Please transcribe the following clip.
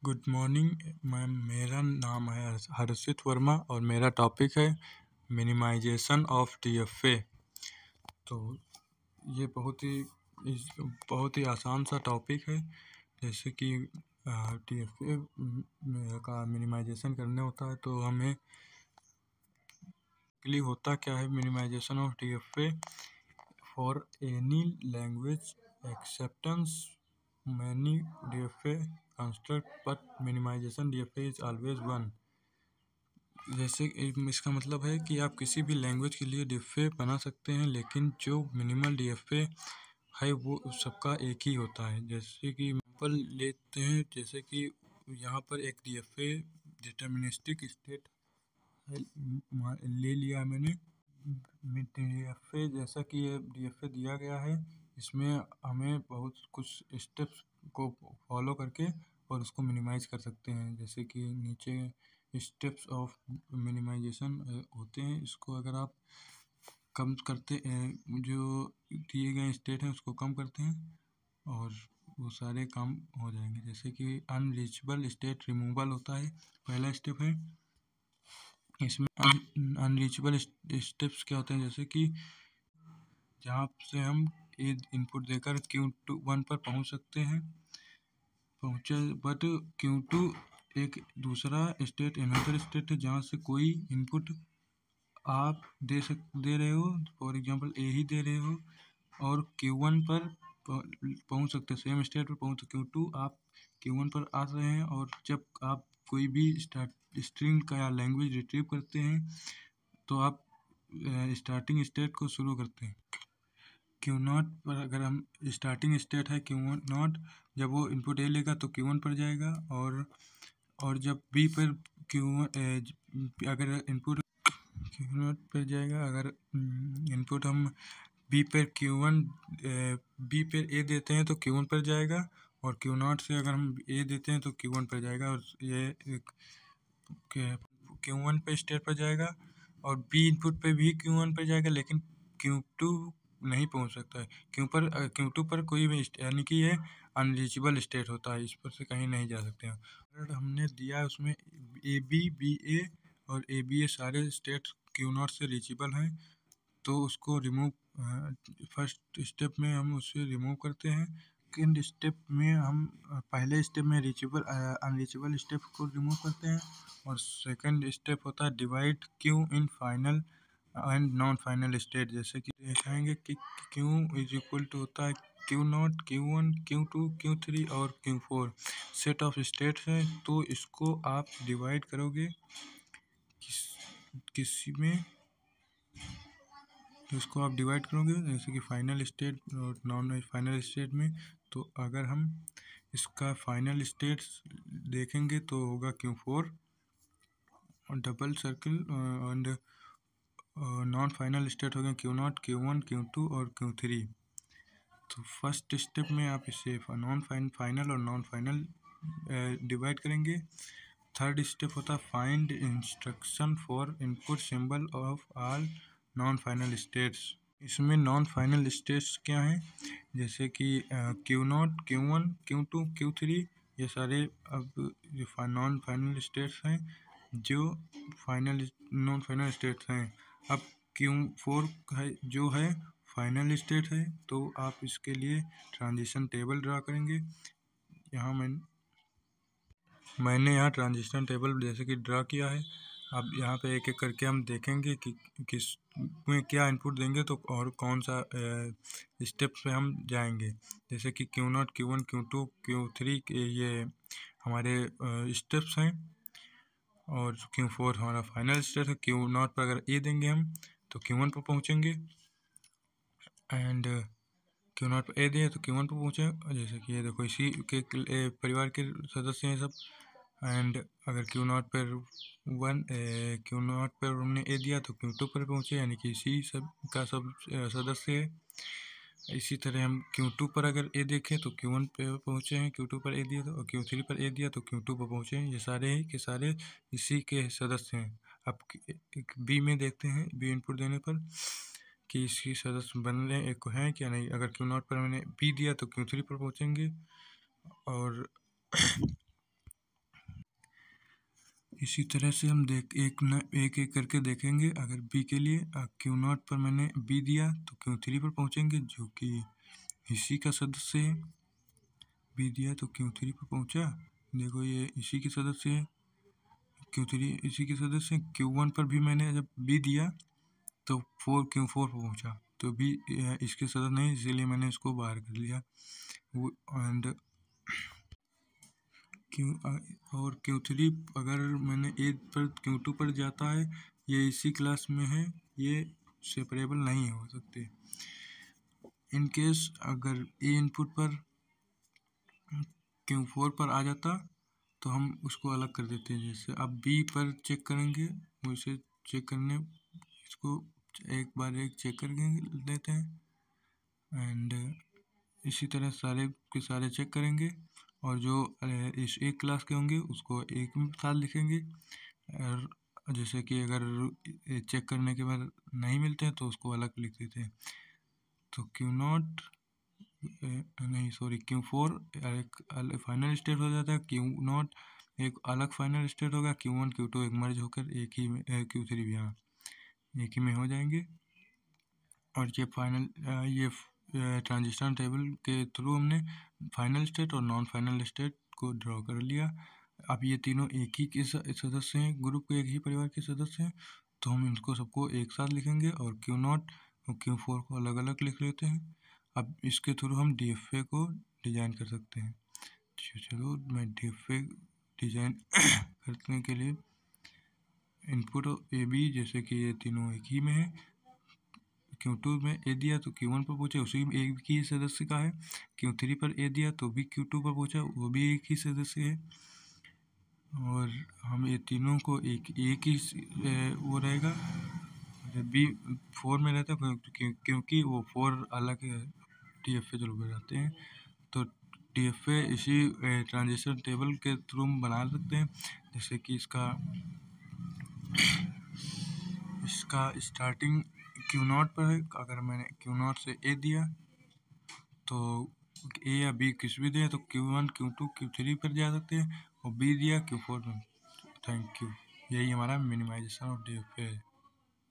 Good morning ma'am. मेरा नाम है हर्षित वर्मा और मेरा टॉपिक है मिनिमाइजेशन ऑफ डीएफए। तो ये बहुत ही आसान सा टॉपिक है। जैसे कि डीएफए का मिनिमाइजेशन करना होता है तो हमें होता क्या है। Minimization of DFA for any language acceptance many DFA construct but minimization DFA is always one। जैसे इसका मतलब है कि आप किसी भी लैंग्वेज के लिए DFA बना सकते हैं, लेकिन जो मिनिमल DFA है वो सबका एक ही होता है। जैसे कि एग्जाम्पल लेते हैं, जैसे कि यहाँ पर एक DFA डिटर्मिनिस्टिक स्टेट ले लिया मैंने। DFA जैसा कि ये DFA दिया गया है, इसमें हमें बहुत कुछ स्टेप्स को फॉलो करके और उसको मिनिमाइज कर सकते हैं। जैसे कि नीचे स्टेप्स ऑफ मिनिमाइजेशन होते हैं। इसको अगर आप कम करते जो दिए गए स्टेट हैं उसको कम करते हैं और वो सारे काम हो जाएंगे। जैसे कि अनरीचेबल स्टेट रिमूवल होता है, पहला स्टेप है। इसमें अनरीचेबल स्टेप्स क्या होते हैं, जैसे कि जहाँ से हम इनपुट देकर Q1 पर पहुँच सकते हैं, बट Q2 एक दूसरा स्टेट अनदर स्टेट है जहाँ से कोई इनपुट आप दे रहे हो। फॉर एग्जांपल ए ही दे रहे हो और Q1 पर पहुँच सकते हैं, सेम स्टेट पर पहुँच। Q2 आप Q1 पर आ रहे हैं और जब आप कोई भी स्ट्रिंग का या लैंग्वेज रिट्रीव करते हैं तो आप स्टार्टिंग स्टेट को शुरू करते हैं। Q0 पर अगर हम स्टार्टिंग स्टेट है Q0, जब वो इनपुट ए लेगा तो Q1 पर जाएगा और जब बी पर अगर इनपुट Q0 पर जाएगा। अगर इनपुट हम बी पर बी पर ए देते हैं तो Q1 पर जाएगा और Q0 से अगर हम ए देते हैं तो Q1 पर जाएगा और ये Q1 पे स्टेट पर जाएगा और बी इनपुट पे भी Q1 पर जाएगा, लेकिन Q2 नहीं पहुंच सकता है। Q2 पर कोई भी यानी कि ये अनरीचेबल स्टेट होता है, इस पर से कहीं नहीं जा सकते हैं। अगर हमने दिया उसमें बी ए और ए सारे स्टेट Q0 से रीचेबल हैं तो उसको रिमूव फर्स्ट स्टेप में हम उसे रिमूव करते हैं। सेकेंड स्टेप में हम पहले स्टेप में अनरीचेबल स्टेप को रिमूव करते हैं और सेकंड स्टेप होता है divide Q in final and non final state. जैसे कि दिखाएंगे कि Q इज इक्वल टू होता है Q0, Q1, Q2, Q3 और Q4 सेट ऑफ स्टेट्स हैं। तो इसको आप डिवाइड करोगे किसी में, तो इसको आप डिवाइड करोगे जैसे कि फाइनल स्टेट और नॉन फाइनल स्टेट में। तो अगर हम इसका फाइनल स्टेट्स देखेंगे तो होगा Q4 और double circle and non final state हो गए Q0, Q1, Q2 और Q3। तो फर्स्ट स्टेप में आप इसे फाइनल और नॉन फाइनल डिवाइड करेंगे। थर्ड स्टेप होता है find instruction for input symbol of all non final states. इसमें नॉन फाइनल स्टेट्स क्या हैं, जैसे कि Q0, Q1, Q2, Q3 ये सारे अब जो नॉन फाइनल स्टेट्स हैं, जो नॉन फाइनल स्टेट्स हैं। अब Q4 है जो है फाइनल स्टेट है, तो आप इसके लिए ट्रांजिशन टेबल ड्रा करेंगे। यहाँ मैंने यहाँ ट्रांजिशन टेबल जैसे कि ड्रा किया है। अब यहाँ पे एक एक करके हम देखेंगे कि किस में क्या इनपुट देंगे तो और कौन सा स्टेप पे हम जाएंगे। जैसे कि Q0, Q1, Q2, Q3 ये हमारे स्टेप्स हैं और Q4 हमारा फाइनल स्टेप है। Q0 पर अगर ए देंगे हम तो Q1 पर पहुँचेंगे एंड Q0 पर ए दिए तो Q1 पर पहुँचे। जैसे कि ये देखो इसी के परिवार के सदस्य हैं सब। एंड अगर Q0 पर हमने ए दिया तो Q2 पर पहुँचे, यानी कि इसी सब का सब सदस्य है। इसी तरह हम Q2 पर अगर ए देखें तो Q1 पे पहुँचे हैं, Q2 पर ए दिया तो Q3 पर ए दिया तो Q2 पर पहुँचे हैं। ये सारे के सारे इसी के सदस्य हैं। अब बी में देखते हैं, बी इनपुट देने पर कि इसकी सदस्य बन रहे एक हैं क्या नहीं। अगर Q0 पर मैंने बी दिया तो Q3 पर पहुँचेंगे और इसी तरह से हम एक एक करके देखेंगे। अगर बी के लिए क्यू नॉट पर मैंने बी दिया तो क्यू थ्री पर पहुँचेंगे, जो कि इसी का सदस्य है। बी दिया तो क्यू थ्री पर पहुँचा, देखो ये इसी के सदस्य है। क्यू थ्री इसी के सदस्य है। क्यू वन पर भी मैंने जब बी दिया तो क्यू फोर पर पहुँचा, तो बी इसके सदस्य नहीं, इसीलिए मैंने इसको बाहर कर लिया। एंड क्यू थ्री अगर मैंने ए पर क्यू टू पर जाता है, ये इसी क्लास में है, ये सेपरेबल नहीं हो सकते। इन केस अगर ए इनपुट पर क्यू फोर पर आ जाता तो हम उसको अलग कर देते हैं। जैसे अब बी पर चेक करेंगे, उसे चेक करने इसको एक बार एक चेक करके लेते हैं। एंड इसी तरह सारे के सारे चेक करेंगे, और जो इस एक क्लास के होंगे उसको एक साथ लिखेंगे। और जैसे कि अगर चेक करने के बाद नहीं मिलते हैं तो उसको अलग लिख देते हैं। तो क्यू नॉट नहीं सॉरी क्यू फोर एक फाइनल स्टेट हो जाता है, क्यू नॉट एक अलग फाइनल स्टेट होगा, क्यू वन क्यू टू एक मर्ज होकर एक ही में, क्यू थ्री भी हाँ एक ही में हो जाएंगे। और ये फाइनल ये ट्रांजिशन टेबल के थ्रू हमने फाइनल स्टेट और नॉन फाइनल स्टेट को ड्रॉ कर लिया। अब ये तीनों एक ही के सदस्य हैं, ग्रुप के एक ही परिवार के सदस्य हैं, तो हम इनको सबको एक साथ लिखेंगे और क्यू नॉट और क्यू फोर को अलग अलग लिख लेते हैं। अब इसके थ्रू हम DFA को डिज़ाइन कर सकते हैं। चलो मैं DFA डिज़ाइन करने के लिए इनपुट ए बी, जैसे कि ये तीनों एक ही में है, क्यू टू में ए दिया तो क्यू वन पर पहुँचा, उसी में एक ही सदस्य का है। क्यू थ्री पर ए दिया तो भी क्यू टू पर पहुँचा, वो भी एक ही सदस्य है। और हम ये तीनों को एक ही वो रहेगा, बी फोर में रहता है क्योंकि वो फोर अलग DFA थ्रू बनाते हैं। तो DFA इसी ट्रांजिशन टेबल के थ्रू हम बना सकते हैं। जैसे कि इसका स्टार्टिंग क्यू नॉट पर है, अगर मैंने क्यू नॉट से ए दिया तो ए या बी किस भी दिया तो Q one Q two Q three पर जा सकते हैं, और बी दिया क्यू फोर में। Thank you. यही हमारा मिनिमाइजेशन ऑफ DFA है।